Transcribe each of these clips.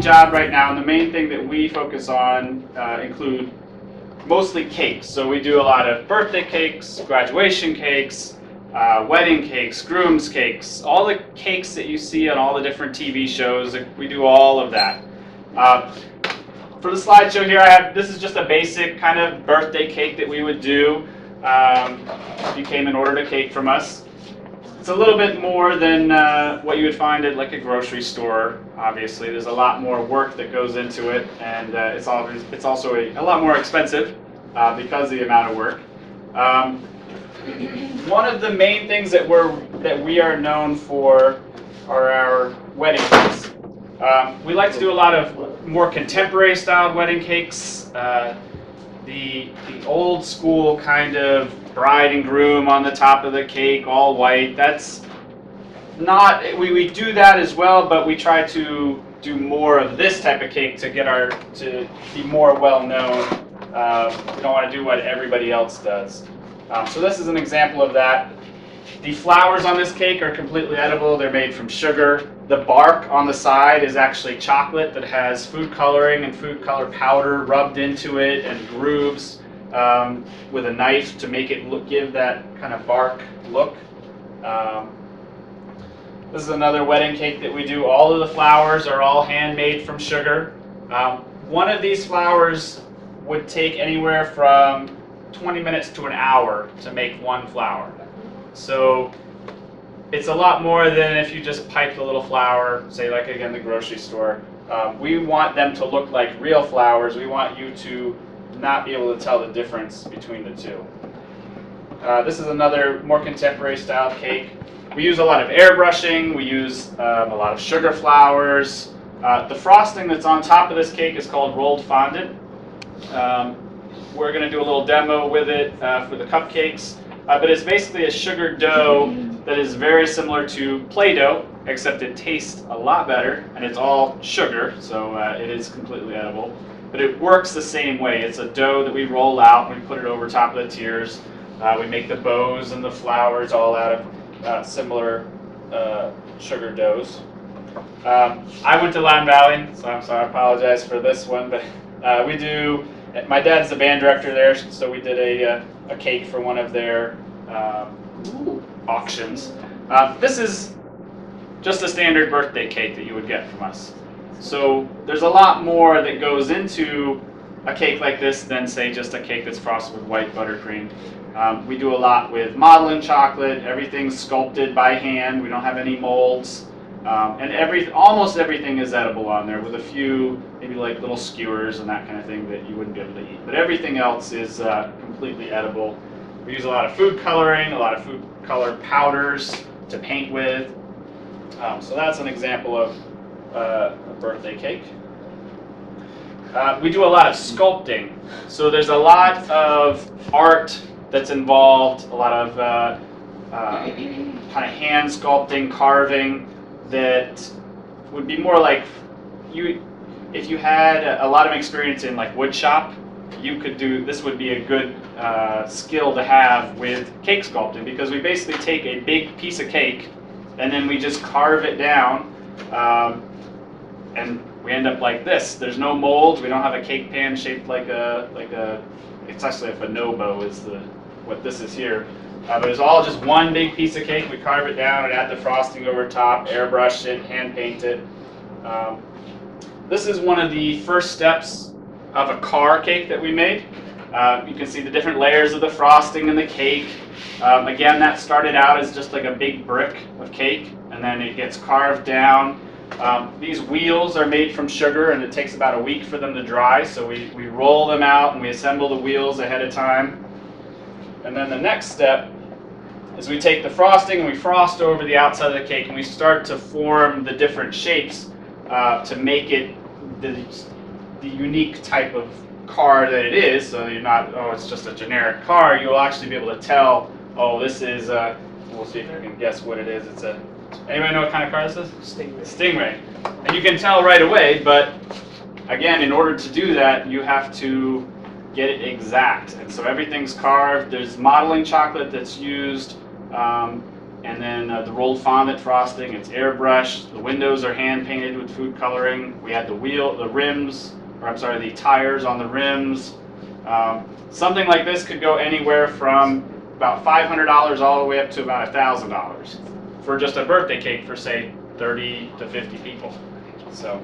job right now, and the main thing that we focus on include mostly cakes. So we do a lot of birthday cakes, graduation cakes, wedding cakes, groom's cakes, all the cakes that you see on all the different TV shows. We do all of that. For the slideshow here, this is just a basic kind of birthday cake that we would do if you came and ordered a cake from us. It's a little bit more than what you would find at like a grocery store. Obviously, there's a lot more work that goes into it, and it's also a lot more expensive because of the amount of work. One of the main things that we are known for are our wedding cakes. We like to do a lot of more contemporary styled wedding cakes. The old school kind of bride and groom on the top of the cake, all white. That's not, we do that as well, but we try to do more of this type of cake to to be more well known. We don't want to do what everybody else does. So this is an example of that. The flowers on this cake are completely edible. They're made from sugar. The bark on the side is actually chocolate that has food coloring and food color powder rubbed into it and grooves with a knife to make it give that kind of bark look. This is another wedding cake that we do. All of the flowers are all handmade from sugar. One of these flowers would take anywhere from 20 minutes to an hour to make one flower. So it's a lot more than if you just piped a little flower, say like again the grocery store. We want them to look like real flowers. We want you to not be able to tell the difference between the two. This is another more contemporary style cake. We use a lot of airbrushing. We use a lot of sugar flowers. The frosting that's on top of this cake is called rolled fondant. We're going to do a little demo with it for the cupcakes. But it's basically a sugar dough that is very similar to Play-Doh, except it tastes a lot better, and it's all sugar, so it is completely edible. But it works the same way. It's a dough that we roll out, and we put it over top of the tiers. We make the bows and the flowers all out of similar sugar doughs. I went to Lime Valley, so I apologize for this one, but we do. My dad's the band director there, so we did a cake for one of their auctions. This is just a standard birthday cake that you would get from us. So there's a lot more that goes into a cake like this than, say, just a cake that's frosted with white buttercream. We do a lot with modeling chocolate. Everything's sculpted by hand. We don't have any molds. And almost everything is edible on there, with a few maybe like little skewers and that kind of thing that you wouldn't be able to eat. But everything else is completely edible. We use a lot of food coloring, a lot of food color powders to paint with. So that's an example of a birthday cake. We do a lot of sculpting. So there's a lot of art that's involved, a lot of kind of hand sculpting, carving, that would be more like if you had a lot of experience in like wood shop, you could do this. Would be a good skill to have with cake sculpting, because we basically take a big piece of cake and then we just carve it down, and we end up like this. There's no molds. We don't have a cake pan shaped like a it's actually a bonobo is what this is here. But it's all just one big piece of cake. We carve it down and add the frosting over top, airbrush it, hand paint it. This is one of the first steps of a car cake that we made. You can see the different layers of the frosting and the cake. Again, that started out as just like a big brick of cake, and then it gets carved down. These wheels are made from sugar, and it takes about a week for them to dry, so we roll them out and we assemble the wheels ahead of time. And then the next step is we take the frosting and we frost over the outside of the cake, and we start to form the different shapes to make it the unique type of car that it is. So you're not, oh, it's just a generic car. You'll actually be able to tell, oh, this is, we'll see if you can guess what it is. It's a, anybody know what kind of car this is? Stingray. Stingray. And you can tell right away, but again, in order to do that, you have to get it exact. And so everything's carved. There's modeling chocolate that's used. And then the rolled fondant frosting, it's airbrushed. The windows are hand painted with food coloring. We had the tires on the rims. Something like this could go anywhere from about $500 all the way up to about $1,000 for just a birthday cake for, say, 30 to 50 people. So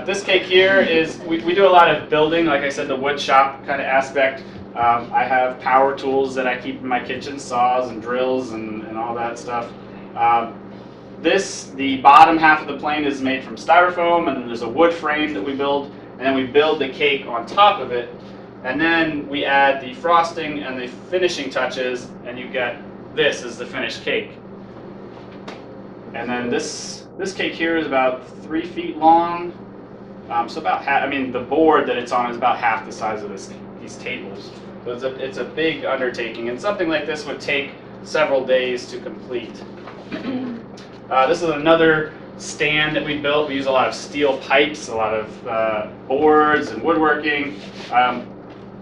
this cake here is, we do a lot of building, like I said, the wood shop kind of aspect. I have power tools that I keep in my kitchen, saws and drills and all that stuff. The bottom half of the plane is made from styrofoam, and then there's a wood frame that we build, and then we build the cake on top of it, and then we add the frosting and the finishing touches, and you get this as the finished cake. And then this cake here is about 3 feet long, so about half. I mean, the board that it's on is about half the size of these tables. So it's a big undertaking, and something like this would take several days to complete. This is another stand that we built. We use a lot of steel pipes, a lot of boards and woodworking.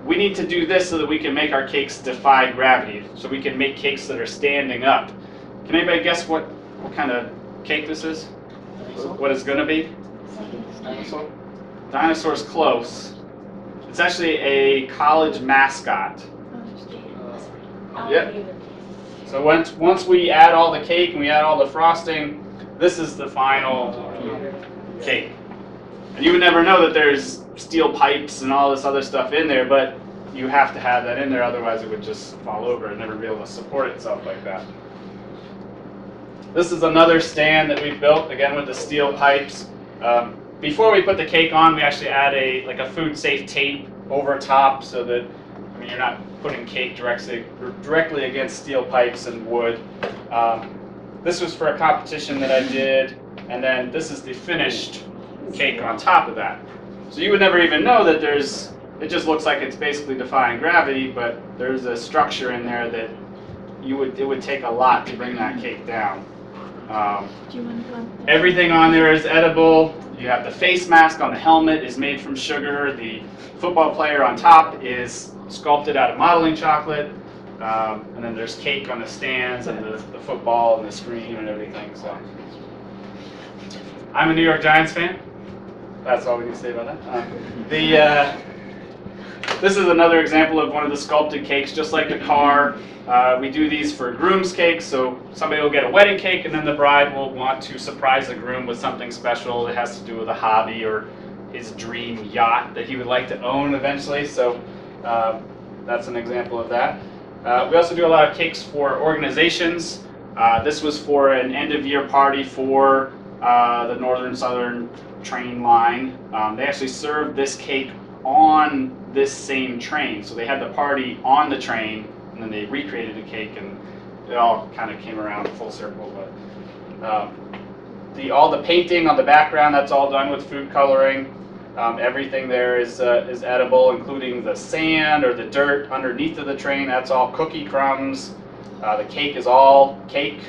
We need to do this so that we can make our cakes defy gravity, so we can make cakes that are standing up. Can anybody guess what kind of cake this is? What it's going to be? Dinosaur? Dinosaur's close. It's actually a college mascot. Yep. So once we add all the cake and we add all the frosting, this is the final cake. And you would never know that there's steel pipes and all this other stuff in there, but you have to have that in there, otherwise it would just fall over and never be able to support itself like that. This is another stand that we built, again with the steel pipes. Before we put the cake on, we actually add a food safe tape over top so that, I mean, you're not putting cake directly against steel pipes and wood. This was for a competition that I did, and then this is the finished cake on top of that. So you would never even know that it just looks like it's basically defying gravity, but there's a structure in there that it would take a lot to bring that cake down. Everything on there is edible. You have the face mask on the helmet is made from sugar. The football player on top is sculpted out of modeling chocolate. And then there's cake on the stands and the football and the screen and everything. So I'm a New York Giants fan. That's all we can say about that. This is another example of one of the sculpted cakes, just like the car. We do these for groom's cakes, so somebody will get a wedding cake and then the bride will want to surprise the groom with something special that has to do with a hobby or his dream yacht that he would like to own eventually. So that's an example of that. We also do a lot of cakes for organizations. This was for an end-of-year party for the Northern Southern train line. They actually served this cake on this same train. So they had the party on the train, and then they recreated the cake, and it all kind of came around full circle. But all the painting on the background, that's all done with food coloring. Everything there is edible, including the sand or the dirt underneath of the train. That's all cookie crumbs. The cake is all cake,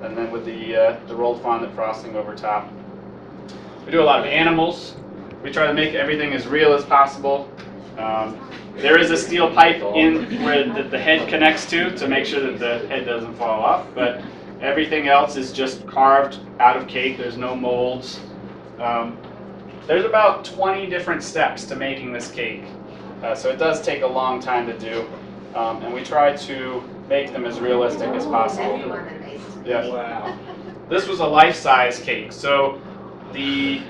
and then with the rolled fondant frosting over top. We do a lot of animals. We try to make everything as real as possible. There is a steel pipe in where the head connects to make sure that the head doesn't fall off, but everything else is just carved out of cake. There's no molds. There's about 20 different steps to making this cake, so it does take a long time to do, and we try to make them as realistic as possible. Yeah. Wow. This was a life-size cake, so the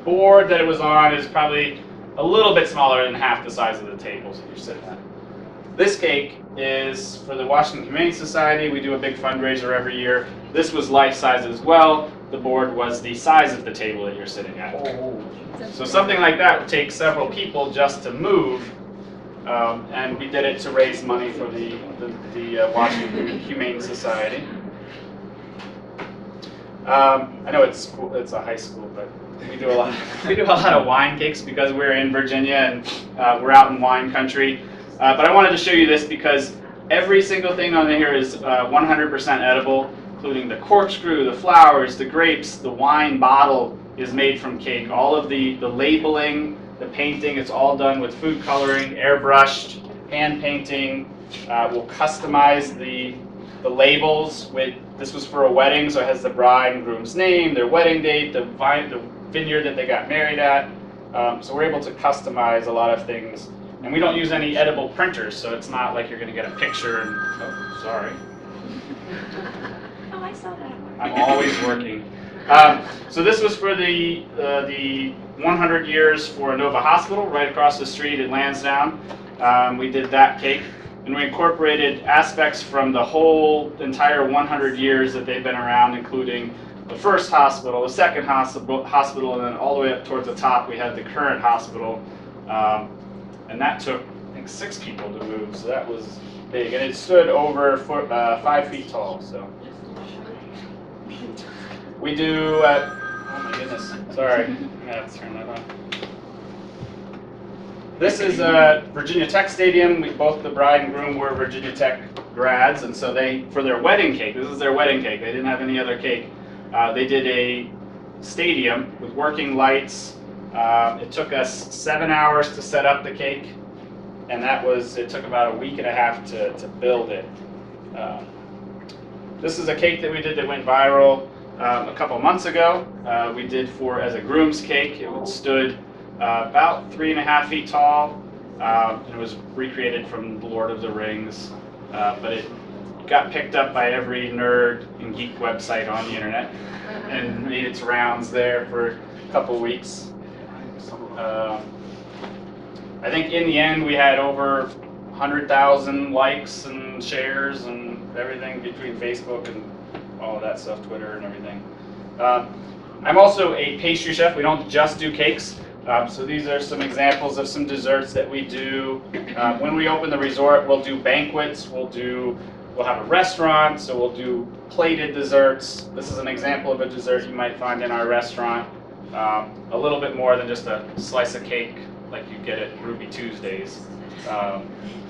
board that it was on is probably a little bit smaller than half the size of the tables that you're sitting at. This cake is for the Washington Humane Society. We do a big fundraiser every year. This was life-size as well. The board was the size of the table that you're sitting at. So something like that would take several people just to move, and we did it to raise money for the Washington Humane Society. I know it's a high school, but we do a lot of wine cakes because we're in Virginia and we're out in wine country. But I wanted to show you this because every single thing on here is 100% edible, including the corkscrew, the flowers, the grapes, the wine bottle is made from cake. All of the labeling, the painting, it's all done with food coloring, airbrushed, hand painting, We'll customize the labels. This was for a wedding, so it has the bride and groom's name, their wedding date, the vineyard that they got married at. So we're able to customize a lot of things. And we don't use any edible printers, so it's not like you're going to get a picture and, oh, sorry. Oh, I saw that one. I'm always working. So this was for the 100 years for Nova Hospital, right across the street in Lansdowne. We did that cake, and we incorporated aspects from the whole entire 100 years that they've been around, including the first hospital, the second hospital, and then all the way up towards the top we had the current hospital. And that took, I think, 6 people to move, so that was big. And it stood over 5 feet tall, so. We do, oh my goodness, sorry, I'm gonna have to turn that on. This is Virginia Tech Stadium. Both the bride and groom were Virginia Tech grads, and so for their wedding cake, this is their wedding cake, they didn't have any other cake, they did a stadium with working lights. It took us 7 hours to set up the cake, and it took about a week and a half to build it. This is a cake that we did that went viral a couple months ago. We did as a groom's cake. It stood about 3.5 feet tall. It was recreated from The Lord of the Rings, but it got picked up by every nerd and geek website on the internet and made its rounds there for a couple weeks. I think in the end we had over 100,000 likes and shares and everything between Facebook and all of that stuff, Twitter and everything. I'm also a pastry chef. We don't just do cakes. So these are some examples of some desserts that we do. When we open the resort, we'll do banquets. We'll have a restaurant, so we'll do plated desserts. This is an example of a dessert you might find in our restaurant. A little bit more than just a slice of cake like you get at Ruby Tuesdays.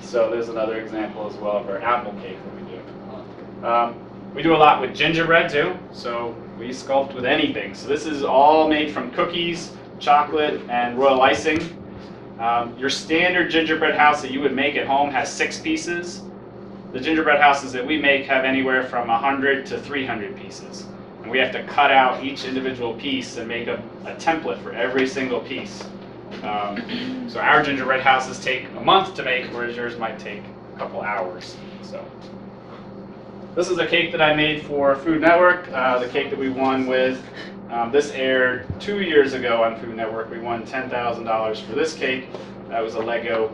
So there's another example as well of our apple cake that we do. We do a lot with gingerbread too, so we sculpt with anything. So this is all made from cookies, chocolate, and royal icing. Your standard gingerbread house that you would make at home has 6 pieces. The gingerbread houses that we make have anywhere from 100 to 300 pieces. And we have to cut out each individual piece and make a template for every single piece. So our gingerbread houses take a month to make, whereas yours might take a couple hours. So this is a cake that I made for Food Network, the cake that we won with. This aired 2 years ago on Food Network. We won $10,000 for this cake. That was a Lego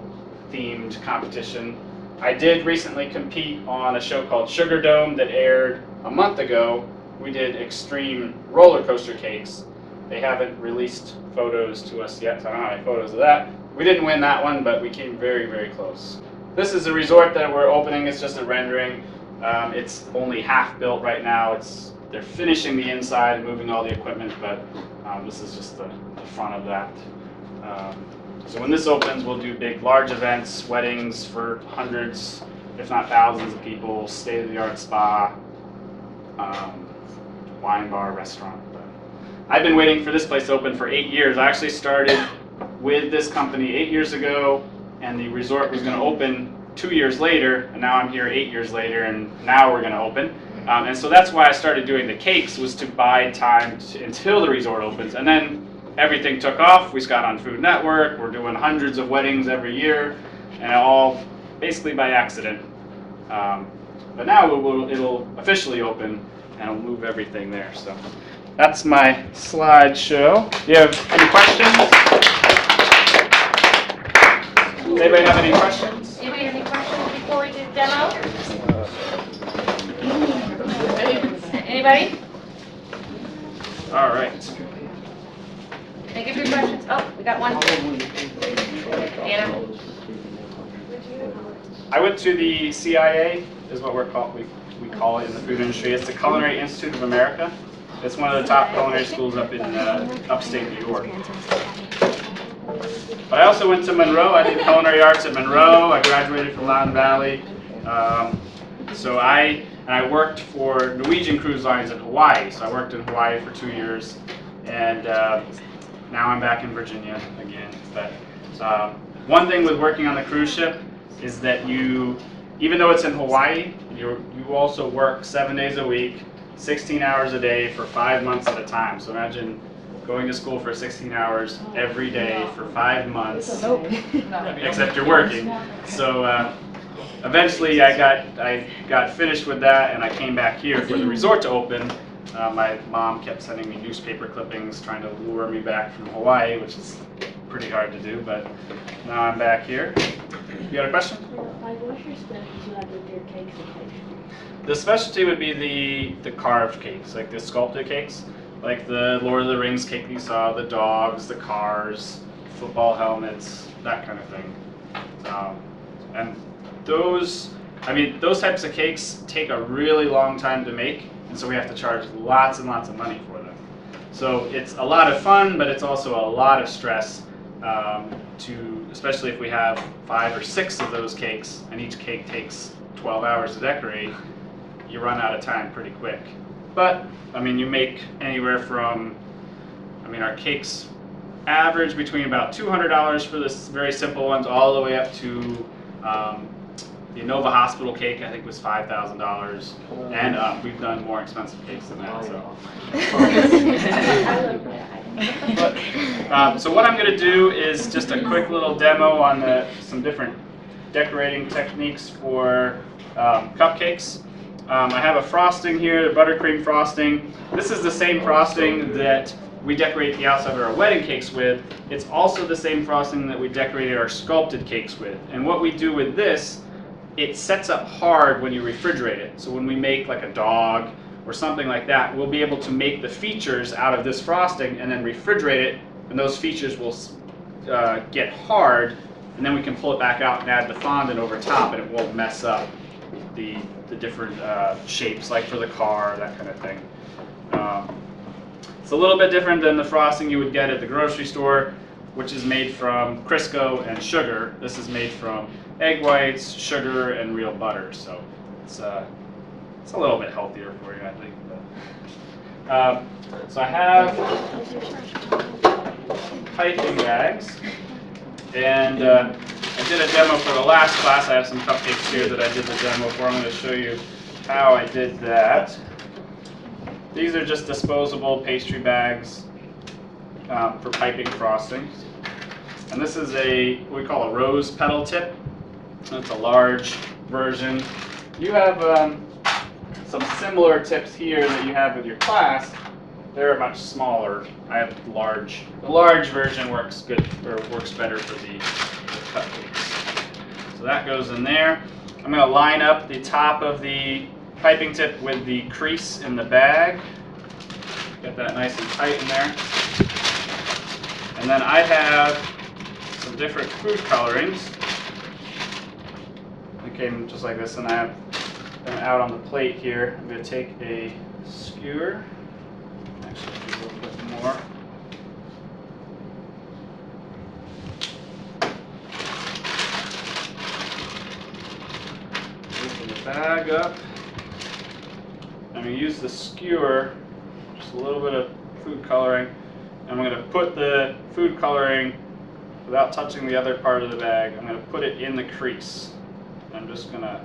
themed competition. I did recently compete on a show called Sugar Dome that aired a month ago. We did extreme roller coaster cakes. They haven't released photos to us yet, so I don't have any photos of that. We didn't win that one, but we came very, very close. This is a resort that we're opening. It's just a rendering. It's only half built right now. They're finishing the inside and moving all the equipment, but this is just the front of that. So when this opens, we'll do big, large events, weddings for hundreds, if not thousands of people, state-of-the-art spa, wine bar, restaurant. But I've been waiting for this place to open for 8 years. I actually started with this company 8 years ago, and the resort was going to open 2 years later, and now I'm here 8 years later, and now we're going to open. And so that's why I started doing the cakes, was to buy time until the resort opens. And then everything took off. We got on Food Network. We're doing hundreds of weddings every year, and all basically by accident. But now it'll officially open, and I'll move everything there. So that's my slideshow. Do you have any questions? Does anybody have any questions? Anybody have any questions before we do the demo? Anybody? All right. Think of your questions. Oh, we got one. Anna? I went to the CIA, is what we call it in the food industry. It's the Culinary Institute of America. It's one of the top culinary schools up in upstate New York. But I also went to Monroe. I did culinary arts at Monroe. I graduated from Loudon Valley. So I worked for Norwegian Cruise Lines in Hawaii. So I worked in Hawaii for 2 years, and now I'm back in Virginia again. But one thing with working on the cruise ship is that you even though it's in Hawaii, you also work 7 days a week, 16 hours a day for 5 months at a time. So imagine going to school for 16 hours every day for 5 months, except you're working. So eventually I got finished with that, and I came back here for the resort to open. My mom kept sending me newspaper clippings trying to lure me back from Hawaii, which is pretty hard to do, but now I'm back here. You got a question? What's your specialty like with your cakes and pastries? The specialty would be the carved cakes, like the sculpted cakes, like the Lord of the Rings cake you saw, the dogs, the cars, football helmets, that kind of thing. And those types of cakes take a really long time to make, and so we have to charge lots and lots of money for them. So it's a lot of fun, but it's also a lot of stress, especially if we have 5 or 6 of those cakes, and each cake takes 12 hours to decorate, you run out of time pretty quick. But, you make anywhere from, our cakes average between about $200 for this very simple ones, all the way up to the Nova Hospital cake, I think, was $5,000, and we've done more expensive cakes than that. So what I'm going to do is just a quick little demo on some different decorating techniques for cupcakes. I have a frosting here, the buttercream frosting. This is the same frosting that we decorate the outside of our wedding cakes with. It's also the same frosting that we decorated our sculpted cakes with. And what we do with this, it sets up hard when you refrigerate it. So when we make like a dog or something like that, we'll be able to make the features out of this frosting and then refrigerate it, and those features will get hard, and then we can pull it back out and add the fondant over top, and it won't mess up the different shapes, like for the car, that kind of thing. It's a little bit different than the frosting you would get at the grocery store, which is made from Crisco and sugar. This is made from egg whites, sugar, and real butter. So it's a little bit healthier for you, I think. But, so I have piping bags, and I did a demo for the last class. I have some cupcakes here that I did the demo for. I'm going to show you how I did that. These are just disposable pastry bags for piping frosting. And this is what we call a rose petal tip. It's a large version. You have some similar tips here that you have with your class. They're much smaller. I have large. The large version works better for the cupcakes. So that goes in there. I'm going to line up the top of the piping tip with the crease in the bag. Get that nice and tight in there. And then I have some different food colorings. They came just like this, and I have them out on the plate here. I'm going to take a skewer. Actually, do a little bit more. Open the bag up. I'm going to use the skewer, just a little bit of food coloring. I'm going to put the food coloring, without touching the other part of the bag, I'm going to put it in the crease. I'm just going to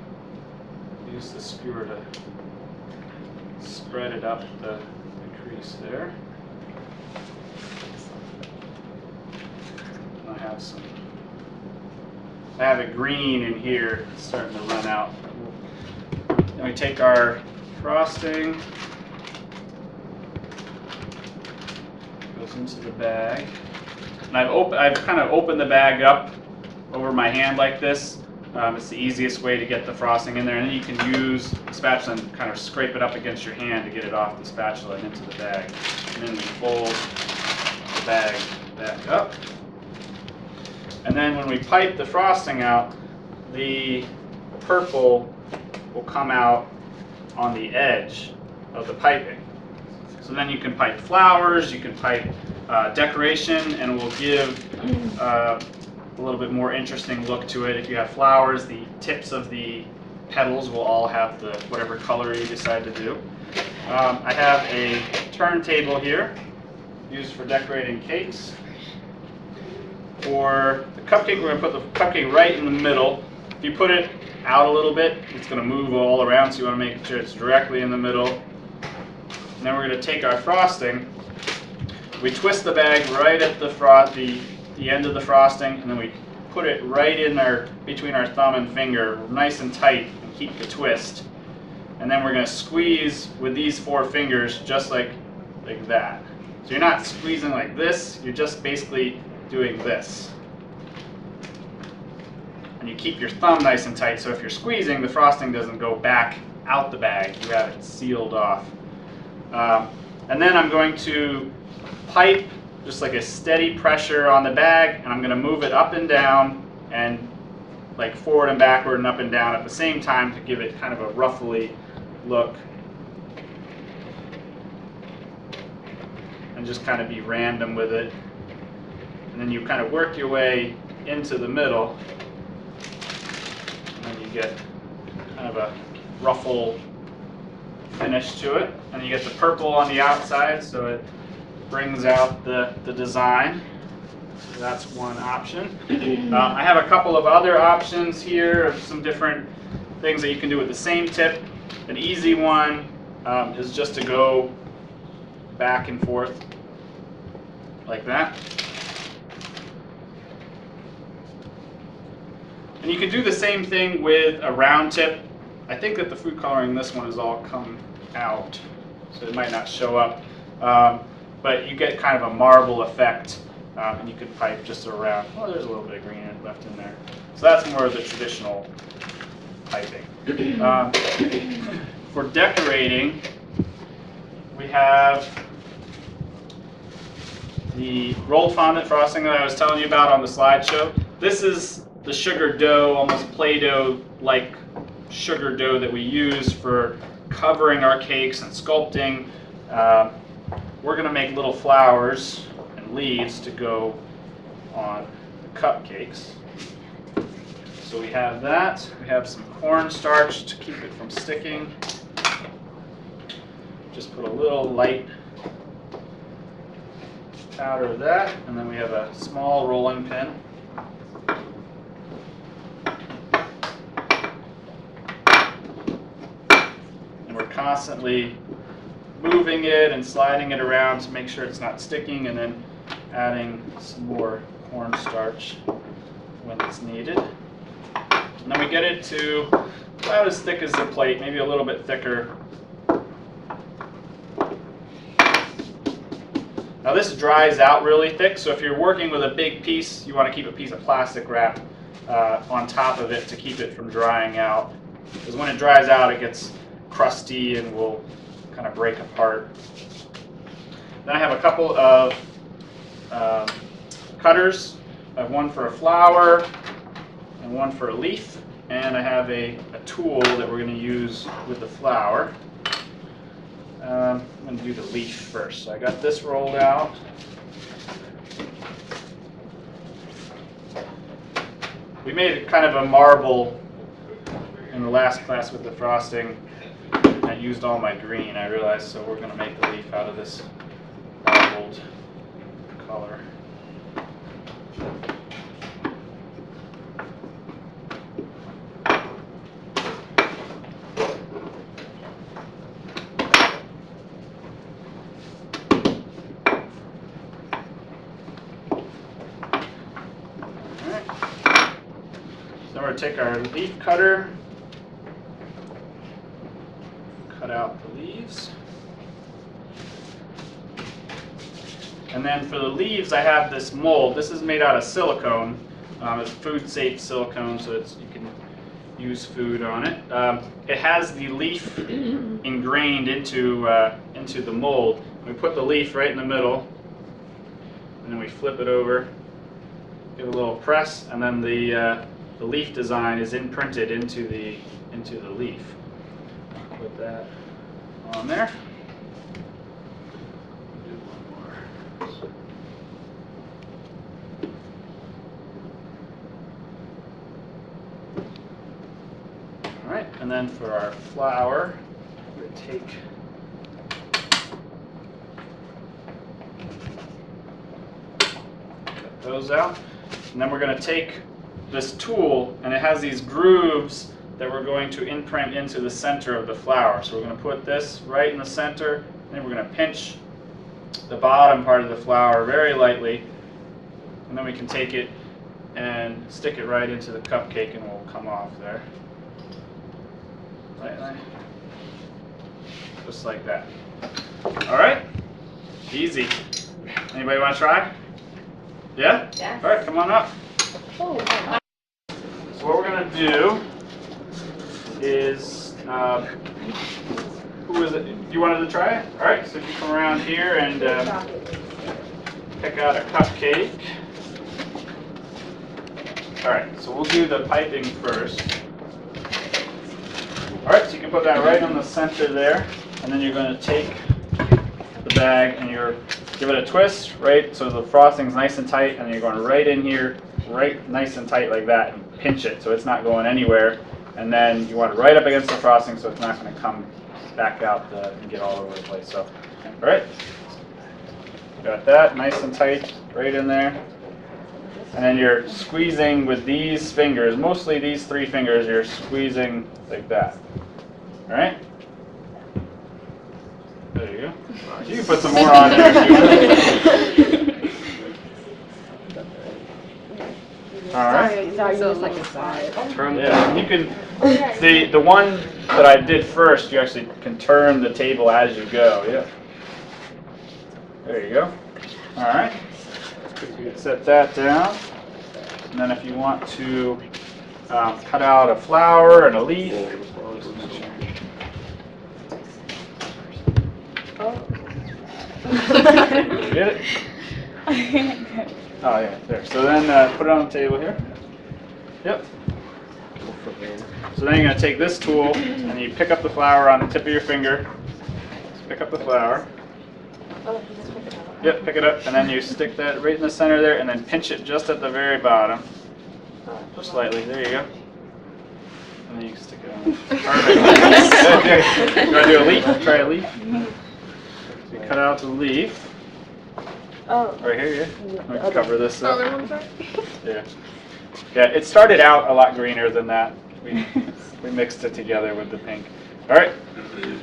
use the skewer to spread it up the crease there. And I have a green in here, it's starting to run out. Then we take our frosting, goes into the bag, and I've kind of opened the bag up over my hand like this. It's the easiest way to get the frosting in there, and then you can use the spatula and kind of scrape it up against your hand to get it off the spatula and into the bag. And then we fold the bag back up. And then when we pipe the frosting out, the purple will come out on the edge of the piping. So then you can pipe flowers, you can pipe decoration, and it will give a little bit more interesting look to it. If you have flowers, the tips of the petals will all have whatever color you decide to do. I have a turntable here used for decorating cakes. For the cupcake, we're going to put the cupcake right in the middle. If you put it out a little bit, it's going to move all around, so you want to make sure it's directly in the middle. And then we're going to take our frosting. We twist the bag right at the end of the frosting, and then we put it right in between our thumb and finger, nice and tight, and keep the twist. And then we're going to squeeze with these 4 fingers, just like that. So you're not squeezing like this, you're just basically doing this. And you keep your thumb nice and tight, so if you're squeezing, the frosting doesn't go back out the bag. You have it sealed off. And then I'm going to pipe just like a steady pressure on the bag, and I'm going to move it up and down, and like forward and backward and up and down at the same time to give it kind of a ruffly look. And just kind of be random with it. And then you kind of work your way into the middle, and then you get kind of a ruffle finish to it. And you get the purple on the outside, so it brings out the design. So that's one option. I have a couple of other options here of some different things that you can do with the same tip. An easy one is just to go back and forth like that. And you can do the same thing with a round tip. I think that the food coloring in this one has all come out, so it might not show up. But you get kind of a marble effect, and you can pipe just around. Oh, there's a little bit of green left in there. So that's more of the traditional piping. For decorating, we have the rolled fondant frosting that I was telling you about on the slideshow. This is the sugar dough, almost Play-Doh-like sugar dough that we use for covering our cakes and sculpting. We're going to make little flowers and leaves to go on the cupcakes. So we have that. We have some cornstarch to keep it from sticking. Just put a little light powder of that, and then we have a small rolling pin. And we're constantly moving it and sliding it around to make sure it's not sticking, and then adding some more cornstarch when it's needed. And then we get it to about as thick as the plate, maybe a little bit thicker. Now this dries out really thick, so if you're working with a big piece, you want to keep a piece of plastic wrap on top of it to keep it from drying out. Because when it dries out, it gets crusty and will kind of break apart. Then I have a couple of cutters. I have one for a flower and one for a leaf. And I have a tool that we're going to use with the flower. I'm going to do the leaf first. So I got this rolled out. We made kind of a marble in the last class with the frosting. I used all my green, I realized, so we're going to make the leaf out of this marbled color. So we're going to take our leaf cutter, cut out the leaves. And then for the leaves, I have this mold. This is made out of silicone. It's food-safe silicone, so you can use food on it. It has the leaf ingrained into the mold. We put the leaf right in the middle, and then we flip it over, give it a little press, and then the leaf design is imprinted into the leaf. Put that on there. Do one more. All right, and then for our flower, we take cut those out, and then we're going to take this tool, and it has these grooves that we're going to imprint into the center of the flower. So we're going to put this right in the center, and we're going to pinch the bottom part of the flower very lightly, and then we can take it and stick it right into the cupcake, and it will come off there. Right. Just like that. All right? Easy. Anybody want to try? Yeah? Yes. All right, come on up. Oh, So what we're going to do is, who is it? You wanted to try it? All right, so if you come around here and pick out a cupcake. All right, so we'll do the piping first. All right, so you can put that right on the center there, and then you're going to take the bag and you're give it a twist, right, so the frosting's nice and tight, and then you're going right in here, right nice and tight like that, and pinch it so it's not going anywhere. And then you want it right up against the frosting so it's not going to come back out and get all over the place. So, all right, got that nice and tight right in there. And then you're squeezing with these fingers, mostly these 3 fingers, you're squeezing like that. All right? There you go. You can put some more on there if you want. All right. Sorry, you just like a side. Yeah, you can. The one that I did first, you actually can turn the table as you go. Yeah. There you go. All right. Set that down, and then if you want to cut out a flower and a leaf. Get it? Oh yeah, there. So then put it on the table here. Yep. So then you're going to take this tool and you pick up the flower on the tip of your finger. Just pick up the flower. Yep, pick it up, and then you stick that right in the center there, and then pinch it just at the very bottom. Just slightly. There you go. And then you can stick it on. Perfect. You want to do a leaf? Try a leaf. So you cut out the leaf. Oh. Right here, yeah. We can cover this up. Other one's right? Yeah. Yeah, it started out a lot greener than that. We mixed it together with the pink. All right.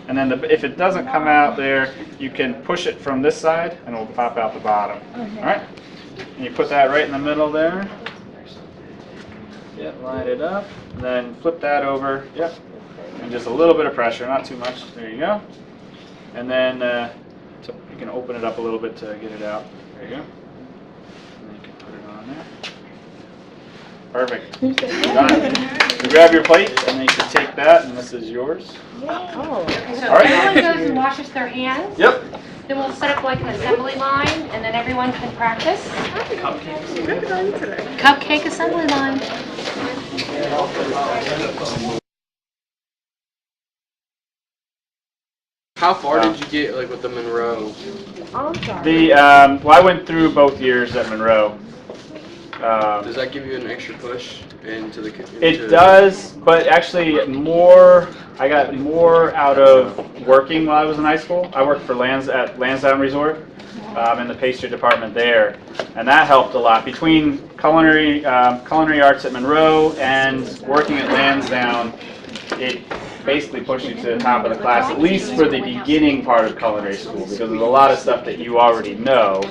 And then if it doesn't come out there, you can push it from this side and it will pop out the bottom. Okay. All right. And you put that right in the middle there. Yep, line it up. And then flip that over. Yep. And just a little bit of pressure, not too much. There you go. And then you can open it up a little bit to get it out. There you go. And then you can put it on there. Perfect. Done. So grab your plate, and then you can take that, and this is yours. Oh. Okay, so All right. everyone goes and washes their hands. Yep. Then we'll set up like an assembly line, and then everyone can practice. Cupcake assembly line. How far did you get, like, with the Monroe? I'm sorry. Well, I went through both years at Monroe. Does that give you an extra push into the? It does, but actually I got more out of working while I was in high school. I worked for at Lansdowne Resort in the pastry department there, and that helped a lot. Between culinary arts at Monroe and working at Lansdowne, it basically pushed you to the top of the class, at least for the beginning part of culinary school, because there's a lot of stuff that you already know.